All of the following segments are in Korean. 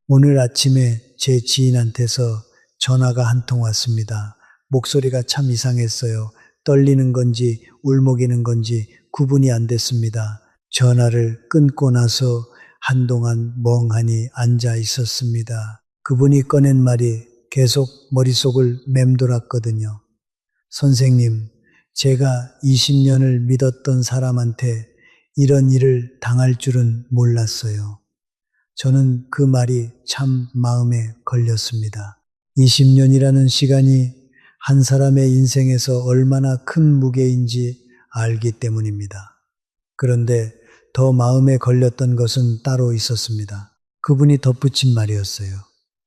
오늘 아침에 제 지인한테서 전화가 한 통 왔습니다. 목소리가 참 이상했어요. 떨리는 건지 울먹이는 건지 구분이 안 됐습니다. 전화를 끊고 나서 한동안 멍하니 앉아 있었습니다. 그분이 꺼낸 말이 계속 머릿속을 맴돌았거든요. 선생님, 제가 20년을 믿었던 사람한테 이런 일을 당할 줄은 몰랐어요. 저는 그 말이 참 마음에 걸렸습니다. 20년이라는 시간이 한 사람의 인생에서 얼마나 큰 무게인지 알기 때문입니다. 그런데 더 마음에 걸렸던 것은 따로 있었습니다. 그분이 덧붙인 말이었어요.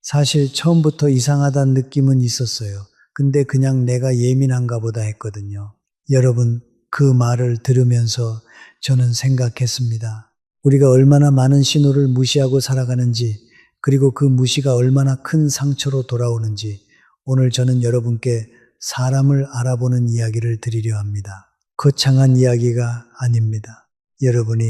사실 처음부터 이상하다는 느낌은 있었어요. 근데 그냥 내가 예민한가 보다 했거든요. 여러분, 그 말을 들으면서 저는 생각했습니다. 우리가 얼마나 많은 신호를 무시하고 살아가는지, 그리고 그 무시가 얼마나 큰 상처로 돌아오는지, 오늘 저는 여러분께 사람을 알아보는 이야기를 드리려 합니다. 거창한 이야기가 아닙니다. 여러분이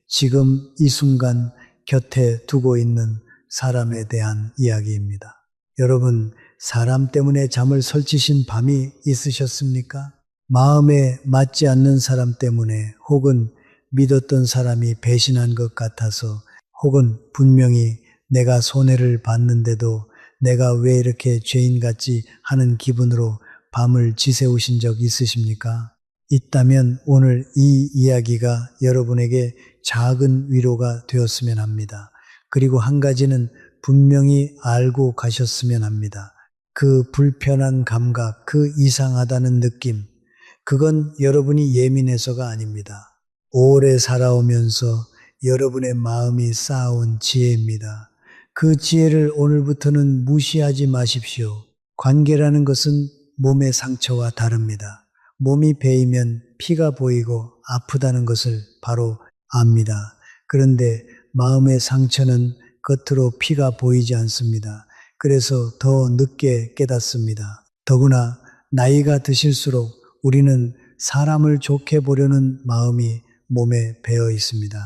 지금 이 순간 곁에 두고 있는 사람에 대한 이야기입니다. 여러분, 사람 때문에 잠을 설치신 밤이 있으셨습니까? 마음에 맞지 않는 사람 때문에, 혹은 믿었던 사람이 배신한 것 같아서, 혹은 분명히 내가 손해를 봤는데도 내가 왜 이렇게 죄인같이 하는 기분으로 밤을 지새우신 적 있으십니까? 있다면 오늘 이 이야기가 여러분에게 작은 위로가 되었으면 합니다. 그리고 한 가지는 분명히 알고 가셨으면 합니다. 그 불편한 감각, 그 이상하다는 느낌, 그건 여러분이 예민해서가 아닙니다. 오래 살아오면서 여러분의 마음이 쌓아온 지혜입니다. 그 지혜를 오늘부터는 무시하지 마십시오. 관계라는 것은 몸의 상처와 다릅니다. 몸이 베이면 피가 보이고 아프다는 것을 바로 압니다. 그런데 마음의 상처는 겉으로 피가 보이지 않습니다. 그래서 더 늦게 깨닫습니다. 더구나 나이가 드실수록 우리는 사람을 좋게 보려는 마음이 몸에 배어 있습니다.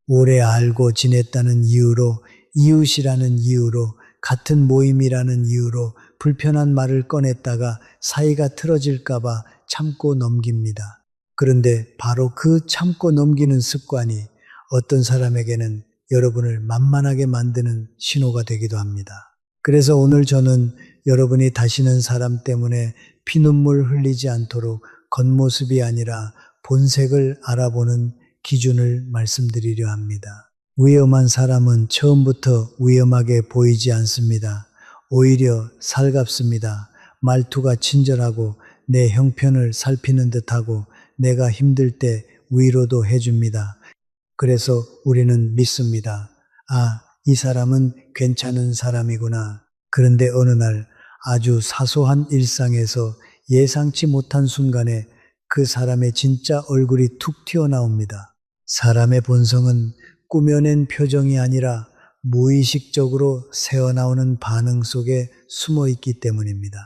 오래 알고 지냈다는 이유로, 이웃이라는 이유로, 같은 모임이라는 이유로 불편한 말을 꺼냈다가 사이가 틀어질까봐 참고 넘깁니다. 그런데 바로 그 참고 넘기는 습관이 어떤 사람에게는 여러분을 만만하게 만드는 신호가 되기도 합니다. 그래서 오늘 저는 여러분이 다시는 사람 때문에 피눈물 흘리지 않도록 겉모습이 아니라 본색을 알아보는 기준을 말씀드리려 합니다. 위험한 사람은 처음부터 위험하게 보이지 않습니다. 오히려 살갑습니다. 말투가 친절하고 내 형편을 살피는 듯하고 내가 힘들 때 위로도 해줍니다. 그래서 우리는 믿습니다. 아, 이 사람은 괜찮은 사람이구나. 그런데 어느 날 아주 사소한 일상에서 예상치 못한 순간에 그 사람의 진짜 얼굴이 툭 튀어나옵니다. 사람의 본성은 꾸며낸 표정이 아니라 무의식적으로 새어나오는 반응 속에 숨어 있기 때문입니다.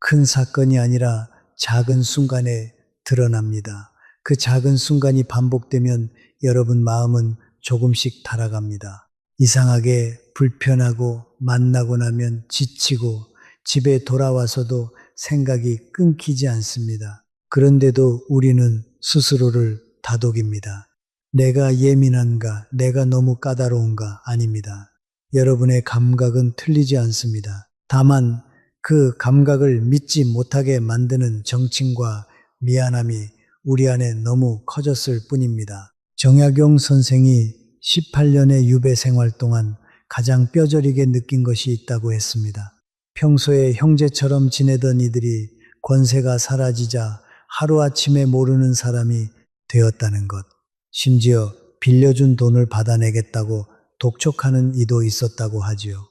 큰 사건이 아니라 작은 순간에 드러납니다. 그 작은 순간이 반복되면 여러분 마음은 조금씩 달아갑니다. 이상하게 불편하고 만나고 나면 지치고 집에 돌아와서도 생각이 끊기지 않습니다. 그런데도 우리는 스스로를 다독입니다. 내가 예민한가, 내가 너무 까다로운가? 아닙니다. 여러분의 감각은 틀리지 않습니다. 다만 그 감각을 믿지 못하게 만드는 정칭과 미안함이 우리 안에 너무 커졌을 뿐입니다. 정약용 선생이 18년의 유배 생활 동안 가장 뼈저리게 느낀 것이 있다고 했습니다. 평소에 형제처럼 지내던 이들이 권세가 사라지자 하루아침에 모르는 사람이 되었다는 것. 심지어 빌려준 돈을 받아내겠다고 독촉하는 이도 있었다고 하지요.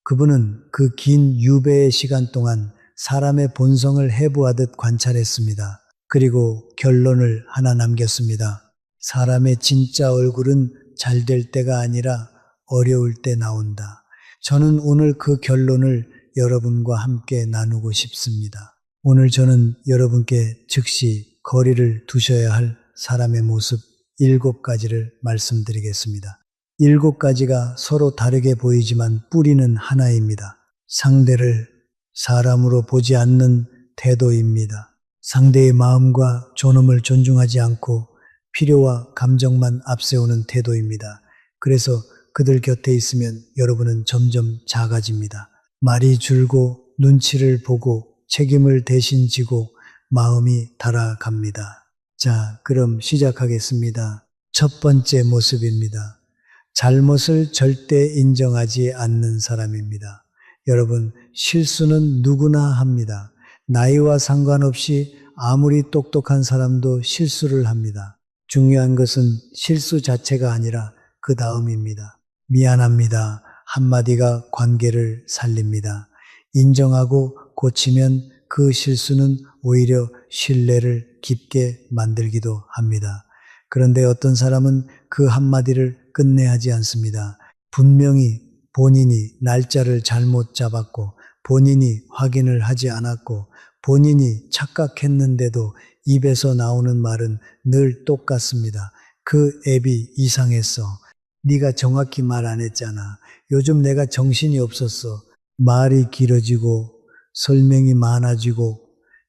그분은 그 긴 유배의 시간 동안 사람의 본성을 해부하듯 관찰했습니다. 그리고 결론을 하나 남겼습니다. 사람의 진짜 얼굴은 잘 될 때가 아니라 어려울 때 나온다. 저는 오늘 그 결론을 여러분과 함께 나누고 싶습니다. 오늘 저는 여러분께 즉시 거리를 두셔야 할 사람의 모습 7가지를 말씀드리겠습니다. 7가지가 서로 다르게 보이지만 뿌리는 하나입니다. 상대를 사람으로 보지 않는 태도입니다. 상대의 마음과 존엄을 존중하지 않고 필요와 감정만 앞세우는 태도입니다. 그래서 그들 곁에 있으면 여러분은 점점 작아집니다. 말이 줄고 눈치를 보고 책임을 대신 지고 마음이 달아갑니다. 자, 그럼 시작하겠습니다. 첫 번째 모습입니다. 잘못을 절대 인정하지 않는 사람입니다. 여러분, 실수는 누구나 합니다. 나이와 상관없이 아무리 똑똑한 사람도 실수를 합니다. 중요한 것은 실수 자체가 아니라 그 다음입니다. 미안합니다. 한마디가 관계를 살립니다. 인정하고 고치면 그 실수는 오히려 신뢰를 깊게 만들기도 합니다. 그런데 어떤 사람은 그 한마디를 끝내하지 않습니다. 분명히 본인이 날짜를 잘못 잡았고 본인이 확인을 하지 않았고 본인이 착각했는데도 입에서 나오는 말은 늘 똑같습니다. 그 앱이 이상했어. 네가 정확히 말 안 했잖아. 요즘 내가 정신이 없었어. 말이 길어지고 설명이 많아지고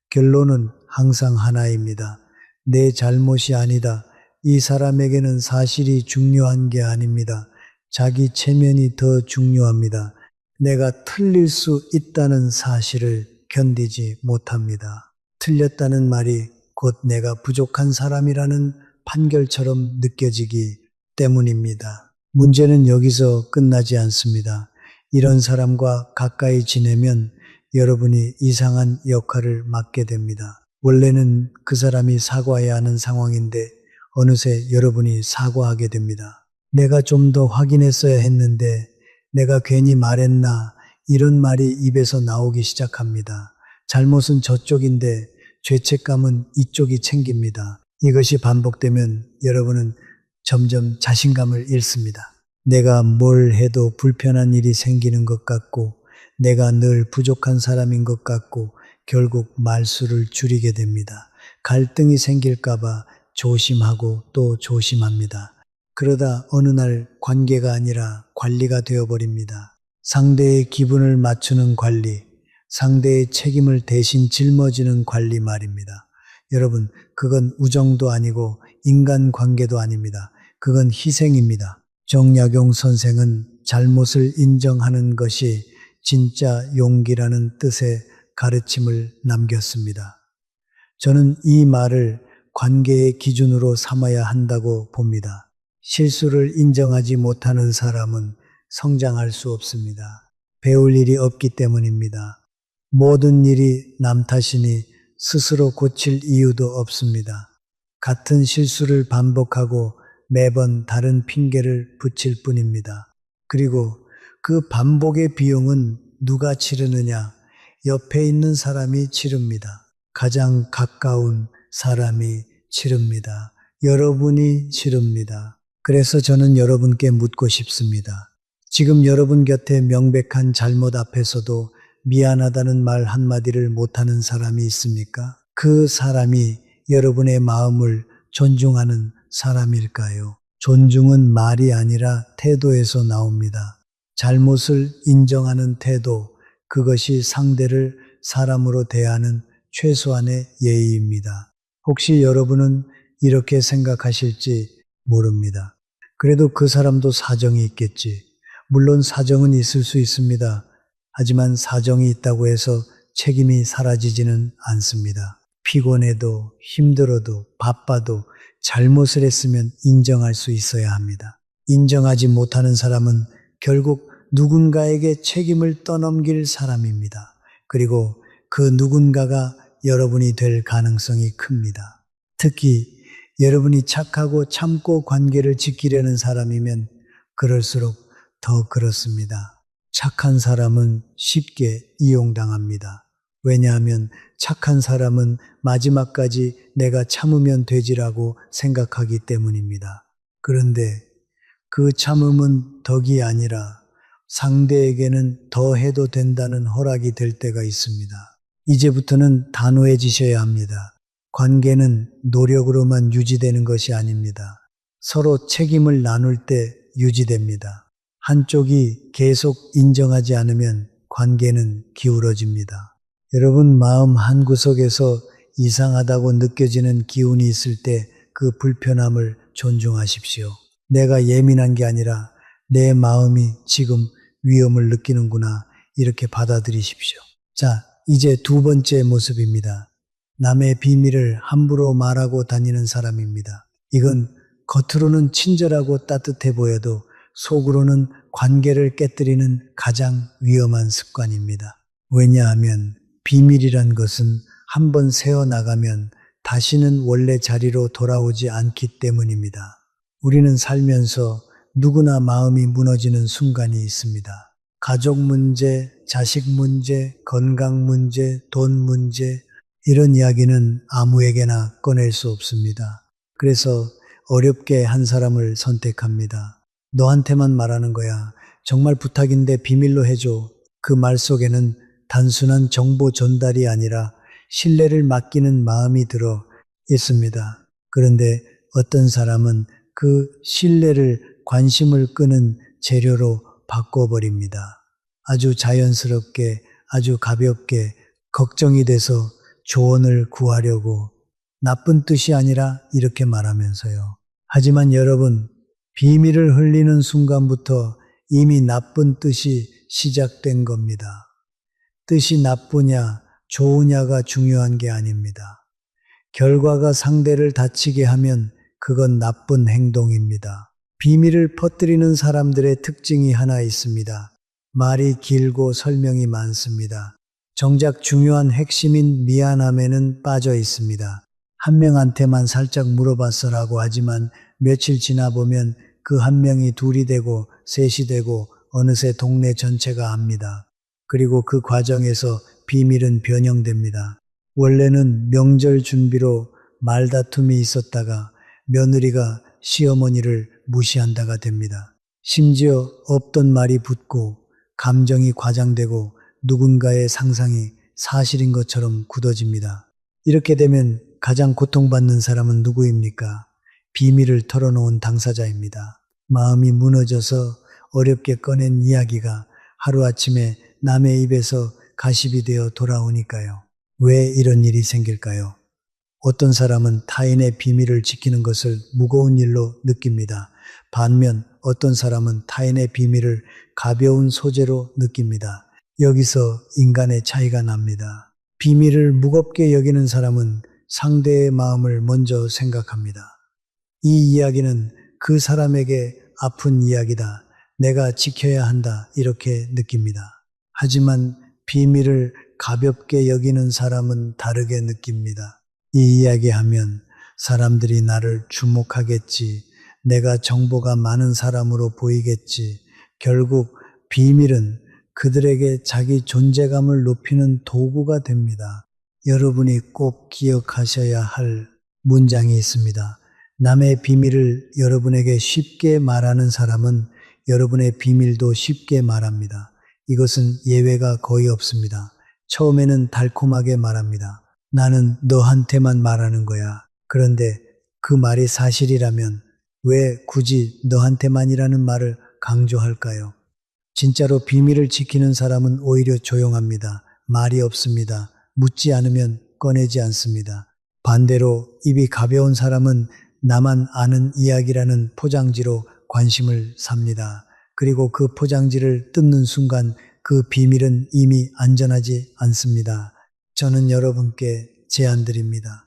결론은 항상 하나입니다. 내 잘못이 아니다. 이 사람에게는 사실이 중요한 게 아닙니다. 자기 체면이 더 중요합니다. 내가 틀릴 수 있다는 사실을 견디지 못합니다. 틀렸다는 말이 곧 내가 부족한 사람이라는 판결처럼 느껴지기 때문입니다. 문제는 여기서 끝나지 않습니다. 이런 사람과 가까이 지내면 여러분이 이상한 역할을 맡게 됩니다. 원래는 그 사람이 사과해야 하는 상황인데 어느새 여러분이 사과하게 됩니다. 내가 좀 더 확인했어야 했는데 내가 괜히 말했나 이런 말이 입에서 나오기 시작합니다. 잘못은 저쪽인데 죄책감은 이쪽이 챙깁니다. 이것이 반복되면 여러분은 점점 자신감을 잃습니다. 내가 뭘 해도 불편한 일이 생기는 것 같고 내가 늘 부족한 사람인 것 같고 결국 말수를 줄이게 됩니다. 갈등이 생길까봐 조심하고 또 조심합니다. 그러다 어느 날 관계가 아니라 관리가 되어버립니다. 상대의 기분을 맞추는 관리, 상대의 책임을 대신 짊어지는 관리 말입니다. 여러분, 그건 우정도 아니고 인간관계도 아닙니다. 그건 희생입니다. 정약용 선생은 잘못을 인정하는 것이 진짜 용기라는 뜻의 가르침을 남겼습니다. 저는 이 말을 관계의 기준으로 삼아야 한다고 봅니다. 실수를 인정하지 못하는 사람은 성장할 수 없습니다. 배울 일이 없기 때문입니다. 모든 일이 남 탓이니 스스로 고칠 이유도 없습니다. 같은 실수를 반복하고 매번 다른 핑계를 붙일 뿐입니다. 그리고 그 반복의 비용은 누가 치르느냐? 옆에 있는 사람이 치릅니다. 가장 가까운 사람이 치릅니다. 여러분이 치릅니다. 그래서 저는 여러분께 묻고 싶습니다. 지금 여러분 곁에 명백한 잘못 앞에서도 미안하다는 말 한마디를 못하는 사람이 있습니까? 그 사람이 여러분의 마음을 존중하는 사람일까요? 존중은 말이 아니라 태도에서 나옵니다. 잘못을 인정하는 태도, 그것이 상대를 사람으로 대하는 최소한의 예의입니다. 혹시 여러분은 이렇게 생각하실지 모릅니다. 그래도 그 사람도 사정이 있겠지. 물론 사정은 있을 수 있습니다. 하지만 사정이 있다고 해서 책임이 사라지지는 않습니다. 피곤해도 힘들어도 바빠도 잘못을 했으면 인정할 수 있어야 합니다. 인정하지 못하는 사람은 결국 누군가에게 책임을 떠넘길 사람입니다. 그리고 그 누군가가 여러분이 될 가능성이 큽니다. 특히 여러분이 착하고 참고 관계를 지키려는 사람이면 그럴수록 더 그렇습니다. 착한 사람은 쉽게 이용당합니다. 왜냐하면 착한 사람은 마지막까지 내가 참으면 되지라고 생각하기 때문입니다. 그런데 그 참음은 덕이 아니라 상대에게는 더 해도 된다는 허락이 될 때가 있습니다. 이제부터는 단호해지셔야 합니다. 관계는 노력으로만 유지되는 것이 아닙니다. 서로 책임을 나눌 때 유지됩니다. 한쪽이 계속 인정하지 않으면 관계는 기울어집니다. 여러분 마음 한구석에서 이상하다고 느껴지는 기운이 있을 때 그 불편함을 존중하십시오. 내가 예민한 게 아니라 내 마음이 지금 위험을 느끼는구나 이렇게 받아들이십시오. 자, 이제 두 번째 모습입니다. 남의 비밀을 함부로 말하고 다니는 사람입니다. 이건 겉으로는 친절하고 따뜻해 보여도 속으로는 관계를 깨뜨리는 가장 위험한 습관입니다. 왜냐하면 비밀이란 것은 한번 새어나가면 다시는 원래 자리로 돌아오지 않기 때문입니다. 우리는 살면서 누구나 마음이 무너지는 순간이 있습니다. 가족 문제, 자식 문제, 건강 문제, 돈 문제, 이런 이야기는 아무에게나 꺼낼 수 없습니다. 그래서 어렵게 한 사람을 선택합니다. 너한테만 말하는 거야. 정말 부탁인데 비밀로 해줘. 그 말 속에는 단순한 정보 전달이 아니라 신뢰를 맡기는 마음이 들어 있습니다. 그런데 어떤 사람은 그 신뢰를 관심을 끄는 재료로 바꿔버립니다. 아주 자연스럽게, 아주 가볍게 걱정이 돼서 조언을 구하려고 나쁜 뜻이 아니라 이렇게 말하면서요. 하지만 여러분, 비밀을 흘리는 순간부터 이미 나쁜 뜻이 시작된 겁니다. 뜻이 나쁘냐, 좋으냐가 중요한 게 아닙니다. 결과가 상대를 다치게 하면 그건 나쁜 행동입니다. 비밀을 퍼뜨리는 사람들의 특징이 하나 있습니다. 말이 길고 설명이 많습니다. 정작 중요한 핵심인 미안함에는 빠져 있습니다. 한 명한테만 살짝 물어봤어라고 하지만 며칠 지나 보면 그 한 명이 둘이 되고 셋이 되고 어느새 동네 전체가 압니다. 그리고 그 과정에서 비밀은 변형됩니다. 원래는 명절 준비로 말다툼이 있었다가 며느리가 시어머니를 무시한다가 됩니다. 심지어 없던 말이 붙고 감정이 과장되고 누군가의 상상이 사실인 것처럼 굳어집니다. 이렇게 되면 가장 고통받는 사람은 누구입니까? 비밀을 털어놓은 당사자입니다. 마음이 무너져서 어렵게 꺼낸 이야기가 하루아침에 남의 입에서 가십이 되어 돌아오니까요. 왜 이런 일이 생길까요? 어떤 사람은 타인의 비밀을 지키는 것을 무거운 일로 느낍니다. 반면 어떤 사람은 타인의 비밀을 가벼운 소재로 느낍니다. 여기서 인간의 차이가 납니다. 비밀을 무겁게 여기는 사람은 상대의 마음을 먼저 생각합니다. 이 이야기는 그 사람에게 아픈 이야기다. 내가 지켜야 한다. 이렇게 느낍니다. 하지만 비밀을 가볍게 여기는 사람은 다르게 느낍니다. 이 이야기하면 사람들이 나를 주목하겠지. 내가 정보가 많은 사람으로 보이겠지. 결국 비밀은 그들에게 자기 존재감을 높이는 도구가 됩니다. 여러분이 꼭 기억하셔야 할 문장이 있습니다. 남의 비밀을 여러분에게 쉽게 말하는 사람은 여러분의 비밀도 쉽게 말합니다. 이것은 예외가 거의 없습니다. 처음에는 달콤하게 말합니다. 나는 너한테만 말하는 거야. 그런데 그 말이 사실이라면 왜 굳이 너한테만이라는 말을 강조할까요? 진짜로 비밀을 지키는 사람은 오히려 조용합니다. 말이 없습니다. 묻지 않으면 꺼내지 않습니다. 반대로 입이 가벼운 사람은 나만 아는 이야기라는 포장지로 관심을 삽니다. 그리고 그 포장지를 뜯는 순간 그 비밀은 이미 안전하지 않습니다. 저는 여러분께 제안 드립니다.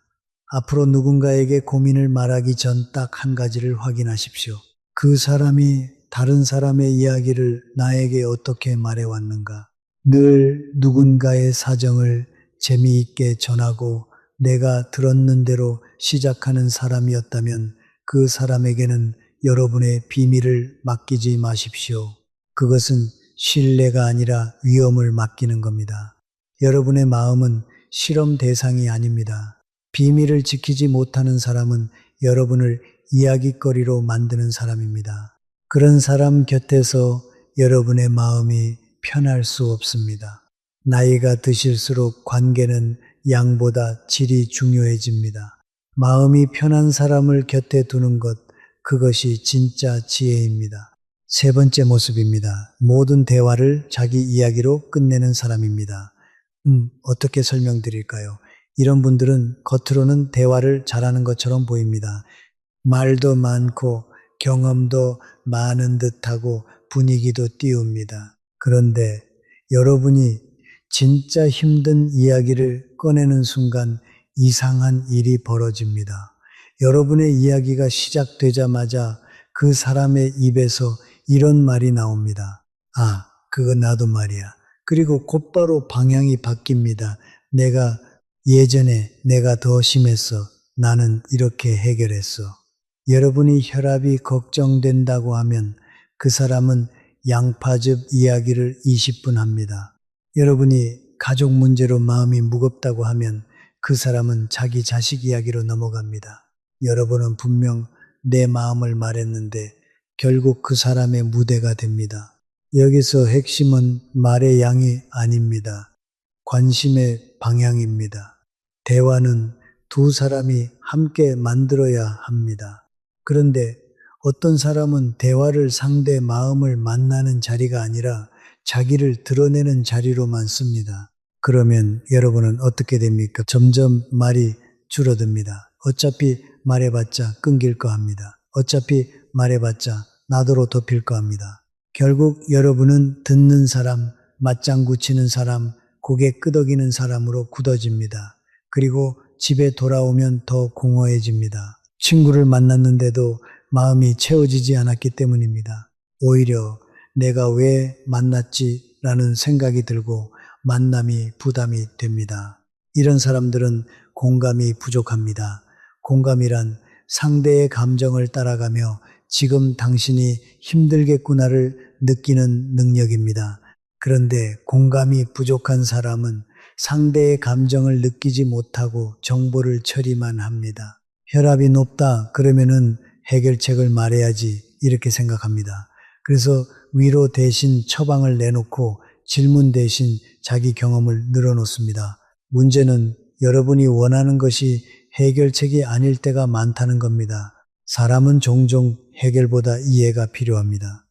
앞으로 누군가에게 고민을 말하기 전 딱 한 가지를 확인하십시오. 그 사람이 다른 사람의 이야기를 나에게 어떻게 말해왔는가? 늘 누군가의 사정을 재미있게 전하고 내가 들었는 대로 시작하는 사람이었다면 그 사람에게는 여러분의 비밀을 맡기지 마십시오. 그것은 신뢰가 아니라 위험을 맡기는 겁니다. 여러분의 마음은 실험 대상이 아닙니다. 비밀을 지키지 못하는 사람은 여러분을 이야깃거리로 만드는 사람입니다. 그런 사람 곁에서 여러분의 마음이 편할 수 없습니다. 나이가 드실수록 관계는 양보다 질이 중요해집니다. 마음이 편한 사람을 곁에 두는 것, 그것이 진짜 지혜입니다. 세 번째 모습입니다. 모든 대화를 자기 이야기로 끝내는 사람입니다. 어떻게 설명드릴까요? 이런 분들은 겉으로는 대화를 잘하는 것처럼 보입니다. 말도 많고 경험도 많은 듯하고 분위기도 띄웁니다. 그런데 여러분이 진짜 힘든 이야기를 꺼내는 순간 이상한 일이 벌어집니다. 여러분의 이야기가 시작되자마자 그 사람의 입에서 이런 말이 나옵니다. 아, 그거 나도 말이야. 그리고 곧바로 방향이 바뀝니다. 예전에 내가 더 심했어. 나는 이렇게 해결했어. 여러분이 혈압이 걱정된다고 하면 그 사람은 양파즙 이야기를 20분 합니다. 여러분이 가족 문제로 마음이 무겁다고 하면 그 사람은 자기 자식 이야기로 넘어갑니다. 여러분은 분명 내 마음을 말했는데 결국 그 사람의 무대가 됩니다. 여기서 핵심은 말의 양이 아닙니다. 관심의 방향입니다. 대화는 두 사람이 함께 만들어야 합니다. 그런데 어떤 사람은 대화를 상대 마음을 만나는 자리가 아니라 자기를 드러내는 자리로만 씁니다. 그러면 여러분은 어떻게 됩니까? 점점 말이 줄어듭니다. 어차피 말해봤자 끊길 거 합니다. 어차피 말해봤자 나더러 덮일 거 합니다. 결국 여러분은 듣는 사람, 맞장구 치는 사람, 고개 끄덕이는 사람으로 굳어집니다. 그리고 집에 돌아오면 더 공허해집니다. 친구를 만났는데도 마음이 채워지지 않았기 때문입니다. 오히려 내가 왜 만났지? 라는 생각이 들고 만남이 부담이 됩니다. 이런 사람들은 공감이 부족합니다. 공감이란 상대의 감정을 따라가며 지금 당신이 힘들겠구나를 느끼는 능력입니다. 그런데 공감이 부족한 사람은 상대의 감정을 느끼지 못하고 정보를 처리만 합니다. 혈압이 높다 그러면은 해결책을 말해야지 이렇게 생각합니다. 그래서 위로 대신 처방을 내놓고 질문 대신 자기 경험을 늘어놓습니다. 문제는 여러분이 원하는 것이 해결책이 아닐 때가 많다는 겁니다. 사람은 종종 해결보다 이해가 필요합니다.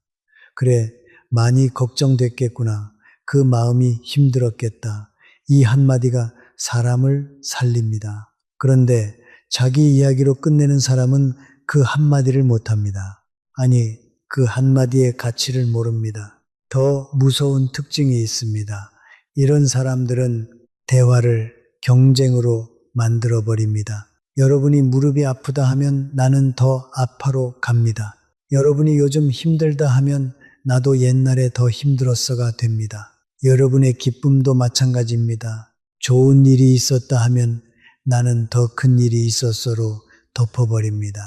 그래, 많이 걱정됐겠구나. 그 마음이 힘들었겠다. 이 한마디가 사람을 살립니다. 그런데 자기 이야기로 끝내는 사람은 그 한마디를 못합니다. 아니, 그 한마디의 가치를 모릅니다. 더 무서운 특징이 있습니다. 이런 사람들은 대화를 경쟁으로 만들어버립니다. 여러분이 무릎이 아프다 하면 나는 더 아파로 갑니다. 여러분이 요즘 힘들다 하면 나도 옛날에 더 힘들었어가 됩니다. 여러분의 기쁨도 마찬가지입니다. 좋은 일이 있었다 하면 나는 더 큰 일이 있었어로 덮어버립니다.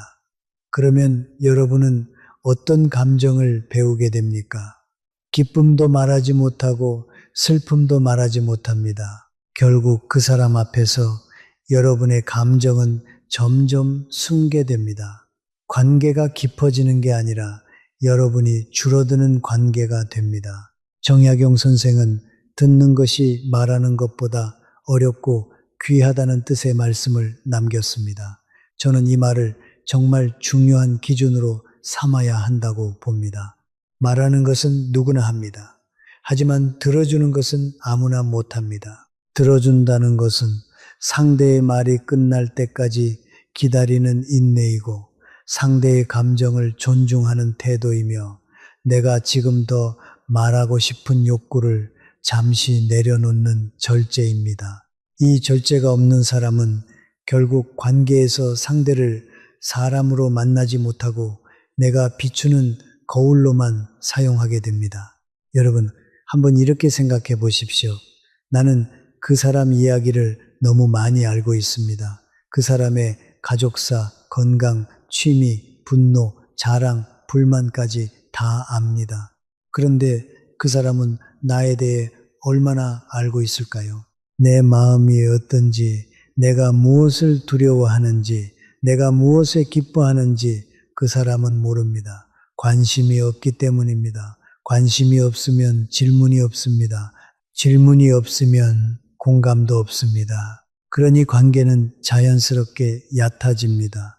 그러면 여러분은 어떤 감정을 배우게 됩니까? 기쁨도 말하지 못하고 슬픔도 말하지 못합니다. 결국 그 사람 앞에서 여러분의 감정은 점점 숭괴됩니다. 관계가 깊어지는 게 아니라 여러분이 줄어드는 관계가 됩니다. 정약용 선생은 듣는 것이 말하는 것보다 어렵고 귀하다는 뜻의 말씀을 남겼습니다. 저는 이 말을 정말 중요한 기준으로 삼아야 한다고 봅니다. 말하는 것은 누구나 합니다. 하지만 들어주는 것은 아무나 못합니다. 들어준다는 것은 상대의 말이 끝날 때까지 기다리는 인내이고 상대의 감정을 존중하는 태도이며 내가 지금 더 말하고 싶은 욕구를 잠시 내려놓는 절제입니다. 이 절제가 없는 사람은 결국 관계에서 상대를 사람으로 만나지 못하고 내가 비추는 거울로만 사용하게 됩니다. 여러분, 한번 이렇게 생각해 보십시오. 나는 그 사람 이야기를 너무 많이 알고 있습니다. 그 사람의 가족사, 건강, 취미, 분노, 자랑, 불만까지 다 압니다. 그런데 그 사람은 나에 대해 얼마나 알고 있을까요? 내 마음이 어떤지, 내가 무엇을 두려워하는지, 내가 무엇에 기뻐하는지 그 사람은 모릅니다. 관심이 없기 때문입니다. 관심이 없으면 질문이 없습니다. 질문이 없으면 공감도 없습니다. 그러니 관계는 자연스럽게 얕아집니다.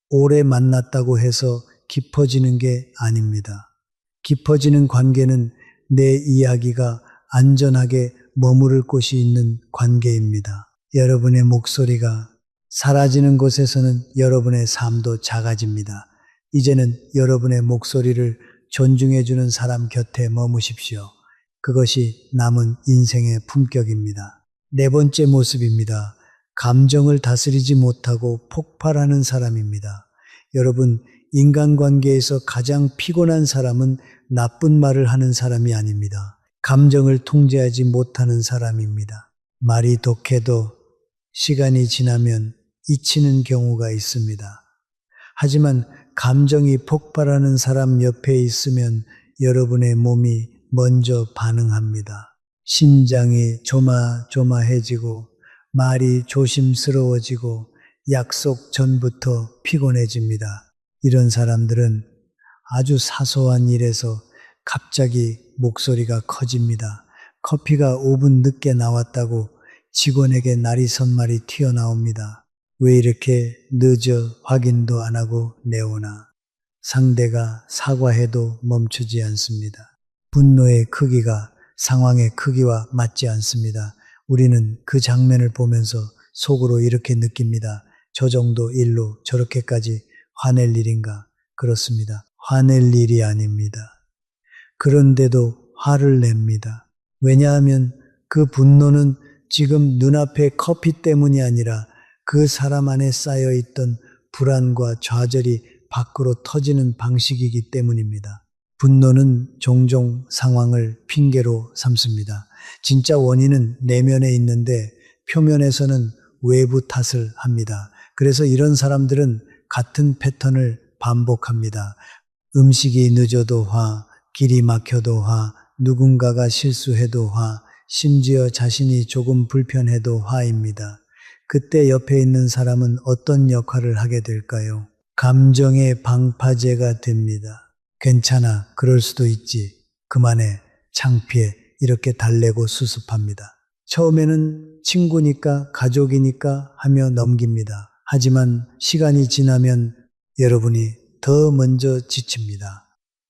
오래 만났다고 해서 깊어지는 게 아닙니다. 깊어지는 관계는 내 이야기가 안전하게 머무를 곳이 있는 관계입니다. 여러분의 목소리가 사라지는 곳에서는 여러분의 삶도 작아집니다. 이제는 여러분의 목소리를 존중해주는 사람 곁에 머무십시오. 그것이 남은 인생의 품격입니다. 네 번째 모습입니다. 감정을 다스리지 못하고 폭발하는 사람입니다. 여러분, 인간관계에서 가장 피곤한 사람은 나쁜 말을 하는 사람이 아닙니다. 감정을 통제하지 못하는 사람입니다. 말이 독해도 시간이 지나면 잊히는 경우가 있습니다. 하지만 감정이 폭발하는 사람 옆에 있으면 여러분의 몸이 먼저 반응합니다. 심장이 조마조마해지고 말이 조심스러워지고 약속 전부터 피곤해집니다. 이런 사람들은 아주 사소한 일에서 갑자기 목소리가 커집니다. 커피가 5분 늦게 나왔다고 직원에게 나리선말이 튀어나옵니다. 왜 이렇게 늦어 확인도 안 하고 내오나. 상대가 사과해도 멈추지 않습니다. 분노의 크기가 상황의 크기와 맞지 않습니다. 우리는 그 장면을 보면서 속으로 이렇게 느낍니다. 저 정도 일로 저렇게까지 화낼 일인가? 그렇습니다. 화낼 일이 아닙니다. 그런데도 화를 냅니다. 왜냐하면 그 분노는 지금 눈앞의 커피 때문이 아니라 그 사람 안에 쌓여있던 불안과 좌절이 밖으로 터지는 방식이기 때문입니다. 분노는 종종 상황을 핑계로 삼습니다. 진짜 원인은 내면에 있는데 표면에서는 외부 탓을 합니다. 그래서 이런 사람들은 같은 패턴을 반복합니다. 음식이 늦어도 화, 길이 막혀도 화, 누군가가 실수해도 화, 심지어 자신이 조금 불편해도 화입니다. 그때 옆에 있는 사람은 어떤 역할을 하게 될까요? 감정의 방파제가 됩니다. 괜찮아, 그럴 수도 있지. 그만해, 창피해. 이렇게 달래고 수습합니다. 처음에는 친구니까 가족이니까 하며 넘깁니다. 하지만 시간이 지나면 여러분이 더 먼저 지칩니다.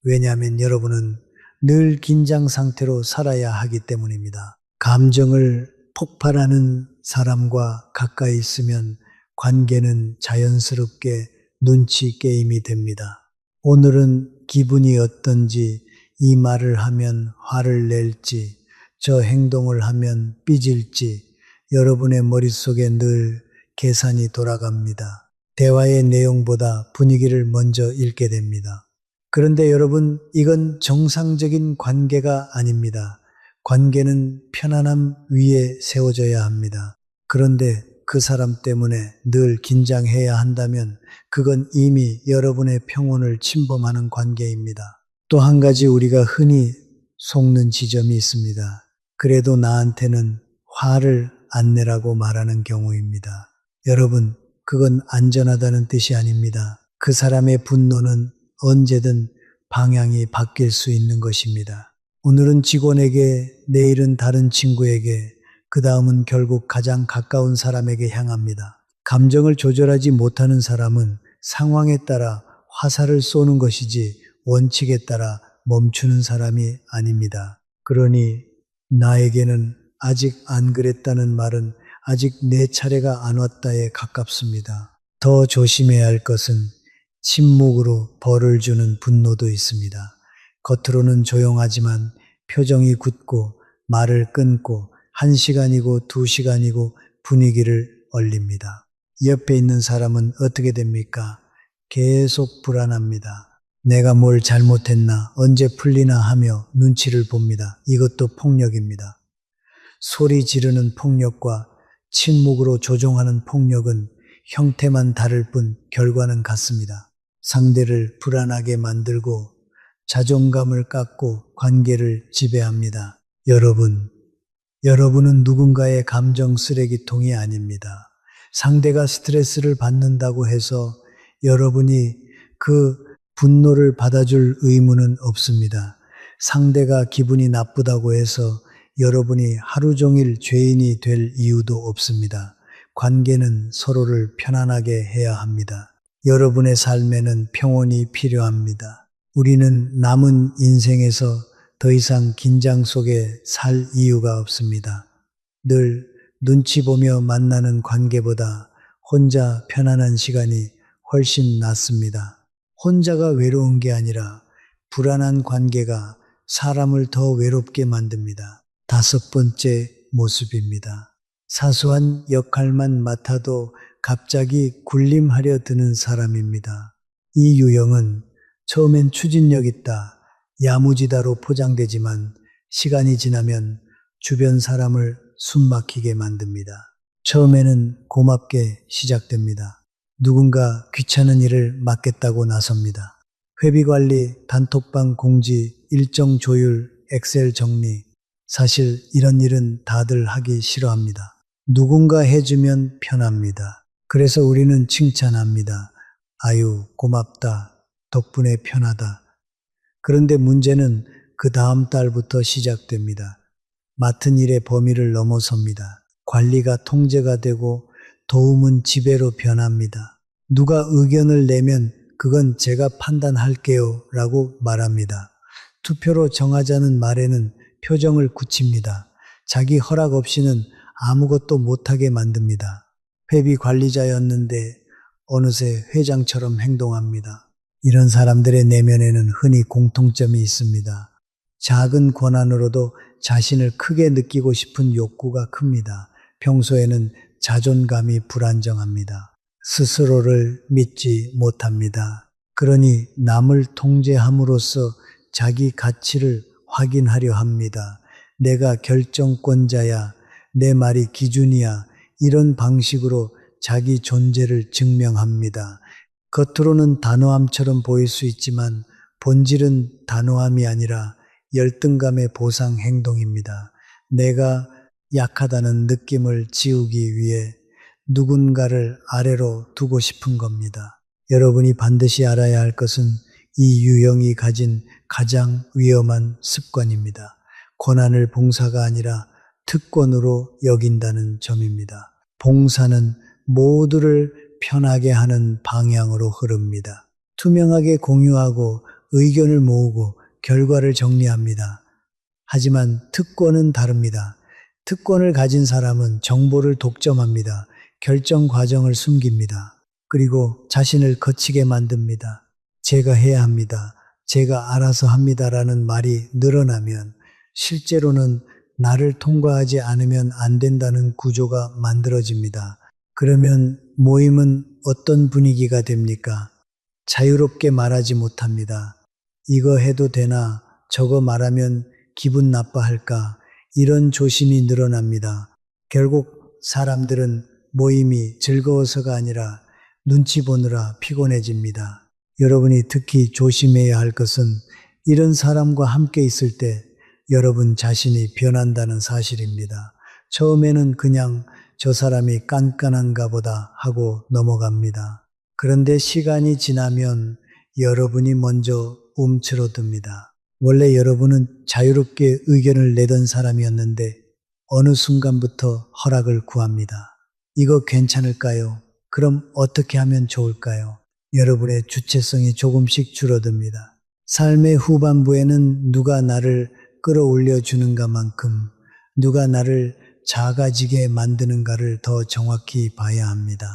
왜냐하면 여러분은 늘 긴장 상태로 살아야 하기 때문입니다. 감정을 폭발하는 사람과 가까이 있으면 관계는 자연스럽게 눈치 게임이 됩니다. 오늘은 기분이 어떤지, 이 말을 하면 화를 낼지, 저 행동을 하면 삐질지 여러분의 머릿속에 늘 계산이 돌아갑니다. 대화의 내용보다 분위기를 먼저 읽게 됩니다. 그런데 여러분, 이건 정상적인 관계가 아닙니다. 관계는 편안함 위에 세워져야 합니다. 그런데 그 사람 때문에 늘 긴장해야 한다면 그건 이미 여러분의 평온을 침범하는 관계입니다. 또 한 가지 우리가 흔히 속는 지점이 있습니다. 그래도 나한테는 화를 안 내라고 말하는 경우입니다. 여러분, 그건 안전하다는 뜻이 아닙니다. 그 사람의 분노는 언제든 방향이 바뀔 수 있는 것입니다. 오늘은 직원에게, 내일은 다른 친구에게, 그 다음은 결국 가장 가까운 사람에게 향합니다. 감정을 조절하지 못하는 사람은 상황에 따라 화살을 쏘는 것이지 원칙에 따라 멈추는 사람이 아닙니다. 그러니 나에게는 아직 안 그랬다는 말은 아직 내 차례가 안 왔다에 가깝습니다. 더 조심해야 할 것은 침묵으로 벌을 주는 분노도 있습니다. 겉으로는 조용하지만 표정이 굳고 말을 끊고 1시간이고 2시간이고 분위기를 얼립니다. 옆에 있는 사람은 어떻게 됩니까? 계속 불안합니다. 내가 뭘 잘못했나, 언제 풀리나 하며 눈치를 봅니다. 이것도 폭력입니다. 소리 지르는 폭력과 침묵으로 조종하는 폭력은 형태만 다를 뿐 결과는 같습니다. 상대를 불안하게 만들고 자존감을 깎고 관계를 지배합니다. 여러분은 누군가의 감정 쓰레기통이 아닙니다. 상대가 스트레스를 받는다고 해서 여러분이 그 분노를 받아줄 의무는 없습니다. 상대가 기분이 나쁘다고 해서 여러분이 하루 종일 죄인이 될 이유도 없습니다. 관계는 서로를 편안하게 해야 합니다. 여러분의 삶에는 평온이 필요합니다. 우리는 남은 인생에서 더 이상 긴장 속에 살 이유가 없습니다. 늘 눈치 보며 만나는 관계보다 혼자 편안한 시간이 훨씬 낫습니다. 혼자가 외로운 게 아니라 불안한 관계가 사람을 더 외롭게 만듭니다. 다섯 번째 모습입니다. 사소한 역할만 맡아도 갑자기 군림하려 드는 사람입니다. 이 유형은 처음엔 추진력 있다, 야무지다로 포장되지만 시간이 지나면 주변 사람을 숨막히게 만듭니다. 처음에는 고맙게 시작됩니다. 누군가 귀찮은 일을 맡겠다고 나섭니다. 회비 관리, 단톡방 공지, 일정 조율, 엑셀 정리. 사실 이런 일은 다들 하기 싫어합니다. 누군가 해주면 편합니다. 그래서 우리는 칭찬합니다. 아유, 고맙다. 덕분에 편하다. 그런데 문제는 그 다음 달부터 시작됩니다. 맡은 일의 범위를 넘어섭니다. 관리가 통제가 되고 도움은 지배로 변합니다. 누가 의견을 내면 그건 제가 판단할게요 라고 말합니다. 투표로 정하자는 말에는 표정을 굳힙니다. 자기 허락 없이는 아무것도 못하게 만듭니다. 회비 관리자였는데 어느새 회장처럼 행동합니다. 이런 사람들의 내면에는 흔히 공통점이 있습니다. 작은 권한으로도 자신을 크게 느끼고 싶은 욕구가 큽니다. 평소에는 자존감이 불안정합니다. 스스로를 믿지 못합니다. 그러니 남을 통제함으로써 자기 가치를 확인하려 합니다. 내가 결정권자야, 내 말이 기준이야, 이런 방식으로 자기 존재를 증명합니다. 겉으로는 단호함처럼 보일 수 있지만 본질은 단호함이 아니라 열등감의 보상 행동입니다. 내가 약하다는 느낌을 지우기 위해 누군가를 아래로 두고 싶은 겁니다. 여러분이 반드시 알아야 할 것은 이 유형이 가진 가장 위험한 습관입니다. 권한을 봉사가 아니라 특권으로 여긴다는 점입니다. 봉사는 모두를 편하게 하는 방향으로 흐릅니다. 투명하게 공유하고 의견을 모으고 결과를 정리합니다. 하지만 특권은 다릅니다. 특권을 가진 사람은 정보를 독점합니다. 결정 과정을 숨깁니다. 그리고 자신을 거치게 만듭니다. 제가 해야 합니다. 제가 알아서 합니다라는 말이 늘어나면 실제로는 나를 통과하지 않으면 안 된다는 구조가 만들어집니다. 그러면 모임은 어떤 분위기가 됩니까? 자유롭게 말하지 못합니다. 이거 해도 되나? 저거 말하면 기분 나빠할까? 이런 조심이 늘어납니다. 결국 사람들은 모임이 즐거워서가 아니라 눈치 보느라 피곤해집니다. 여러분이 특히 조심해야 할 것은 이런 사람과 함께 있을 때 여러분 자신이 변한다는 사실입니다. 처음에는 그냥 저 사람이 깐깐한가 보다 하고 넘어갑니다. 그런데 시간이 지나면 여러분이 먼저 움츠러듭니다. 원래 여러분은 자유롭게 의견을 내던 사람이었는데 어느 순간부터 허락을 구합니다. 이거 괜찮을까요? 그럼 어떻게 하면 좋을까요? 여러분의 주체성이 조금씩 줄어듭니다. 삶의 후반부에는 누가 나를 끌어올려 주는가만큼 누가 나를 작아지게 만드는가를 더 정확히 봐야 합니다.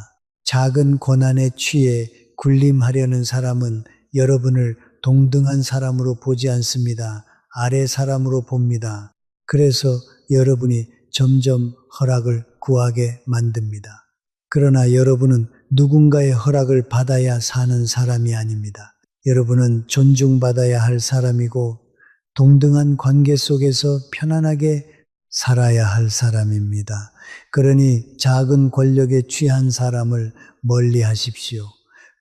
작은 권한에 취해 군림하려는 사람은 여러분을 동등한 사람으로 보지 않습니다. 아래 사람으로 봅니다. 그래서 여러분이 점점 허락을 구하게 만듭니다. 그러나 여러분은 누군가의 허락을 받아야 사는 사람이 아닙니다. 여러분은 존중받아야 할 사람이고 동등한 관계 속에서 편안하게 살아야 할 사람입니다. 그러니 작은 권력에 취한 사람을 멀리 하십시오.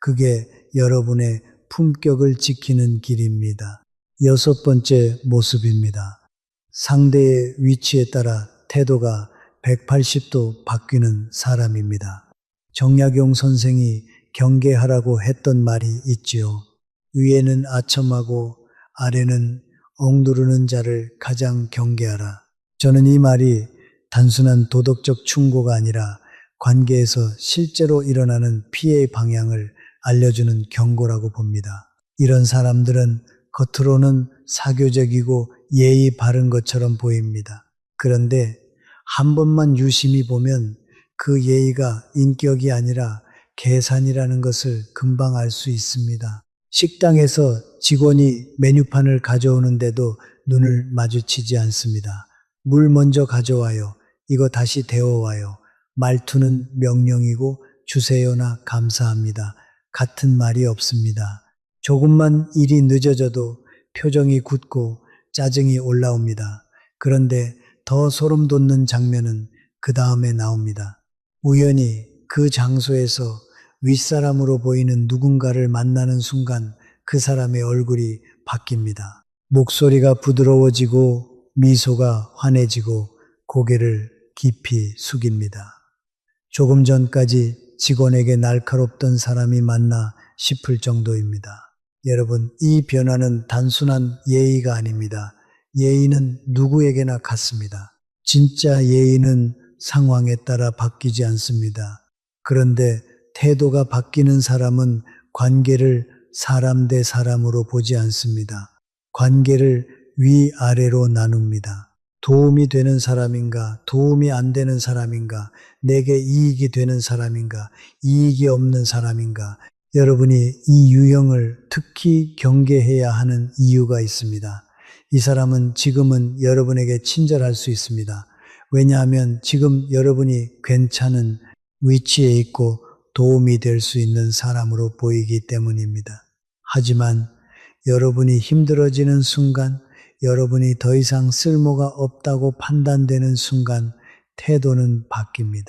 그게 여러분의 품격을 지키는 길입니다. 여섯 번째 모습입니다. 상대의 위치에 따라 태도가 180도 바뀌는 사람입니다. 정약용 선생이 경계하라고 했던 말이 있지요. 위에는 아첨하고 아래는 억누르는 자를 가장 경계하라. 저는 이 말이 단순한 도덕적 충고가 아니라 관계에서 실제로 일어나는 피해의 방향을 알려주는 경고라고 봅니다. 이런 사람들은 겉으로는 사교적이고 예의 바른 것처럼 보입니다. 그런데 한 번만 유심히 보면 그 예의가 인격이 아니라 계산이라는 것을 금방 알 수 있습니다. 식당에서 직원이 메뉴판을 가져오는데도 눈을 마주치지 않습니다. 물 먼저 가져와요. 이거 다시 데워와요. 말투는 명령이고 주세요나 감사합니다. 같은 말이 없습니다. 조금만 일이 늦어져도 표정이 굳고 짜증이 올라옵니다. 그런데 더 소름 돋는 장면은 그 다음에 나옵니다. 우연히 그 장소에서 윗사람으로 보이는 누군가를 만나는 순간 그 사람의 얼굴이 바뀝니다. 목소리가 부드러워지고 미소가 환해지고 고개를 깊이 숙입니다. 조금 전까지 직원에게 날카롭던 사람이 맞나 싶을 정도입니다. 여러분, 이 변화는 단순한 예의가 아닙니다. 예의는 누구에게나 같습니다. 진짜 예의는 상황에 따라 바뀌지 않습니다. 그런데 태도가 바뀌는 사람은 관계를 사람 대 사람으로 보지 않습니다. 관계를 위아래로 나눕니다. 도움이 되는 사람인가, 도움이 안 되는 사람인가, 내게 이익이 되는 사람인가, 이익이 없는 사람인가. 여러분이 이 유형을 특히 경계해야 하는 이유가 있습니다. 이 사람은 지금은 여러분에게 친절할 수 있습니다. 왜냐하면 지금 여러분이 괜찮은 위치에 있고 도움이 될 수 있는 사람으로 보이기 때문입니다. 하지만 여러분이 힘들어지는 순간, 여러분이 더 이상 쓸모가 없다고 판단되는 순간 태도는 바뀝니다.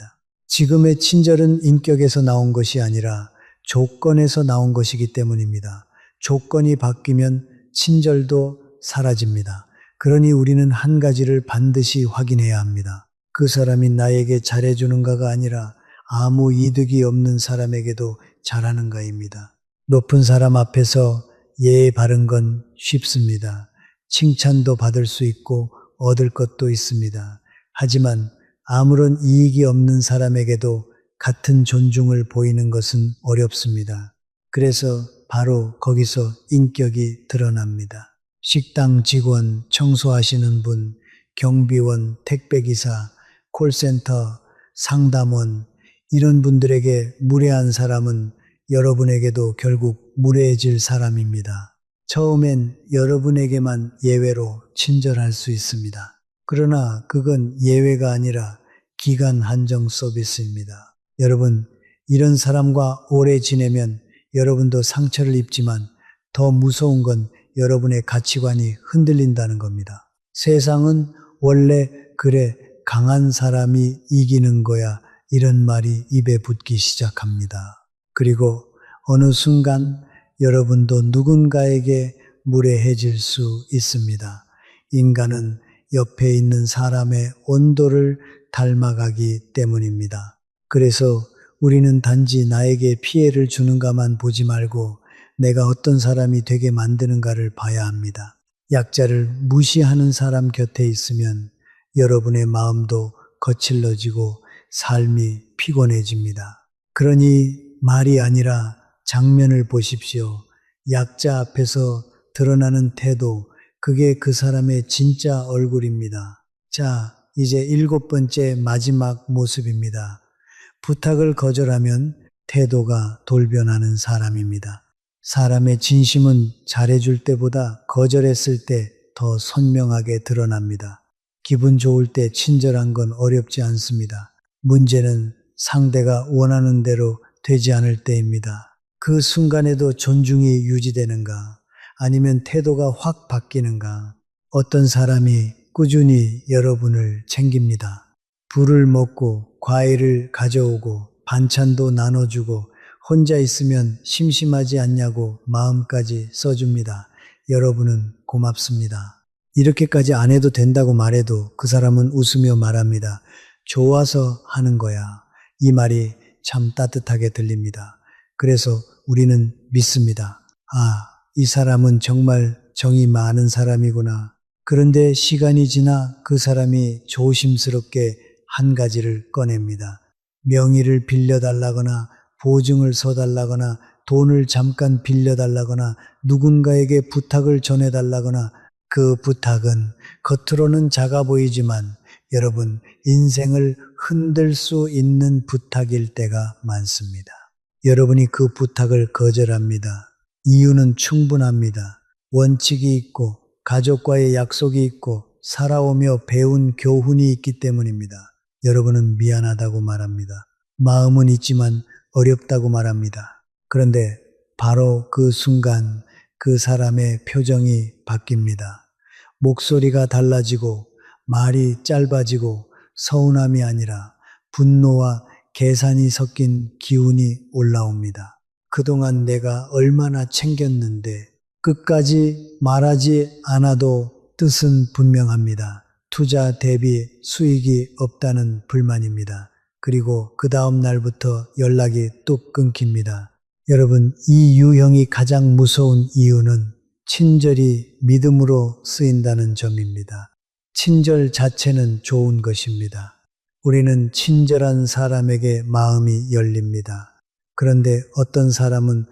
지금의 친절은 인격에서 나온 것이 아니라 조건에서 나온 것이기 때문입니다. 조건이 바뀌면 친절도 사라집니다. 그러니 우리는 한 가지를 반드시 확인해야 합니다. 그 사람이 나에게 잘해주는가가 아니라 아무 이득이 없는 사람에게도 잘하는가입니다. 높은 사람 앞에서 예의 바른 건 쉽습니다. 칭찬도 받을 수 있고 얻을 것도 있습니다. 하지만 아무런 이익이 없는 사람에게도 같은 존중을 보이는 것은 어렵습니다. 그래서 바로 거기서 인격이 드러납니다. 식당 직원, 청소하시는 분, 경비원, 택배기사, 콜센터, 상담원, 이런 분들에게 무례한 사람은 여러분에게도 결국 무례해질 사람입니다. 처음엔 여러분에게만 예외로 친절할 수 있습니다. 그러나 그건 예외가 아니라 기간 한정 서비스입니다. 여러분, 이런 사람과 오래 지내면 여러분도 상처를 입지만 더 무서운 건 여러분의 가치관이 흔들린다는 겁니다. 세상은 원래 그래 강한 사람이 이기는 거야 이런 말이 입에 붙기 시작합니다. 그리고 어느 순간 여러분도 누군가에게 무례해질 수 있습니다. 인간은 옆에 있는 사람의 온도를 닮아가기 때문입니다. 그래서 우리는 단지 나에게 피해를 주는가만 보지 말고 내가 어떤 사람이 되게 만드는가를 봐야 합니다. 약자를 무시하는 사람 곁에 있으면 여러분의 마음도 거칠러지고 삶이 피곤해집니다. 그러니 말이 아니라 장면을 보십시오. 약자 앞에서 드러나는 태도, 그게 그 사람의 진짜 얼굴입니다. 자, 이제 7번째 마지막 모습입니다. 부탁을 거절하면 태도가 돌변하는 사람입니다. 사람의 진심은 잘해줄 때보다 거절했을 때 더 선명하게 드러납니다. 기분 좋을 때 친절한 건 어렵지 않습니다. 문제는 상대가 원하는 대로 되지 않을 때입니다. 그 순간에도 존중이 유지되는가? 아니면 태도가 확 바뀌는가? 어떤 사람이 꾸준히 여러분을 챙깁니다. 불을 먹고 과일을 가져오고 반찬도 나눠주고 혼자 있으면 심심하지 않냐고 마음까지 써줍니다. 여러분은 고맙습니다. 이렇게까지 안 해도 된다고 말해도 그 사람은 웃으며 말합니다. 좋아서 하는 거야. 이 말이 참 따뜻하게 들립니다. 그래서 우리는 믿습니다. 아, 이 사람은 정말 정이 많은 사람이구나. 그런데 시간이 지나 그 사람이 조심스럽게 한 가지를 꺼냅니다. 명의를 빌려달라거나 보증을 서달라거나 돈을 잠깐 빌려달라거나 누군가에게 부탁을 전해달라거나 그 부탁은 겉으로는 작아 보이지만 여러분 인생을 흔들 수 있는 부탁일 때가 많습니다. 여러분이 그 부탁을 거절합니다. 이유는 충분합니다. 원칙이 있고 가족과의 약속이 있고 살아오며 배운 교훈이 있기 때문입니다. 여러분은 미안하다고 말합니다. 마음은 있지만 어렵다고 말합니다. 그런데 바로 그 순간 그 사람의 표정이 바뀝니다. 목소리가 달라지고 말이 짧아지고 서운함이 아니라 분노와 계산이 섞인 기운이 올라옵니다. 그동안 내가 얼마나 챙겼는데 끝까지 말하지 않아도 뜻은 분명합니다. 투자 대비 수익이 없다는 불만입니다. 그리고 그 다음 날부터 연락이 뚝 끊깁니다. 여러분, 이 유형이 가장 무서운 이유는 친절이 믿음으로 쓰인다는 점입니다. 친절 자체는 좋은 것입니다. 우리는 친절한 사람에게 마음이 열립니다. 그런데 어떤 사람은